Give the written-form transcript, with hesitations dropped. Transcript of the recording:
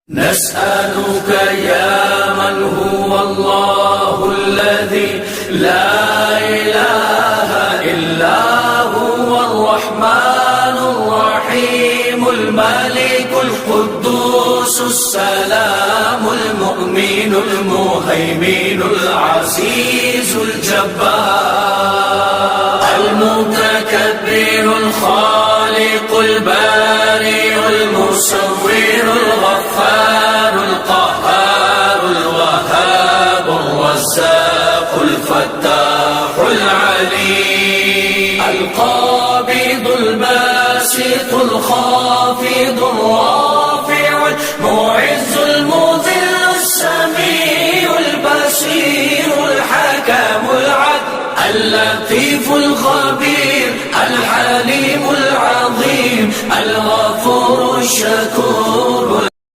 نسألك يا من هو الله الذي لا إله إلا هو الرحمن الرحيم الملك القدوس السلام المؤمن المهيمن العزيز الجبار المتكبر الخالق البارئ المصور الغفار القهار الوهاب الرزاق الفتاح العليم القابض الباسط الخافض الرافع المعز المذل السميع البصير الحكم العدل اللطيف الخبير الحليم العظيم الغفور الشكور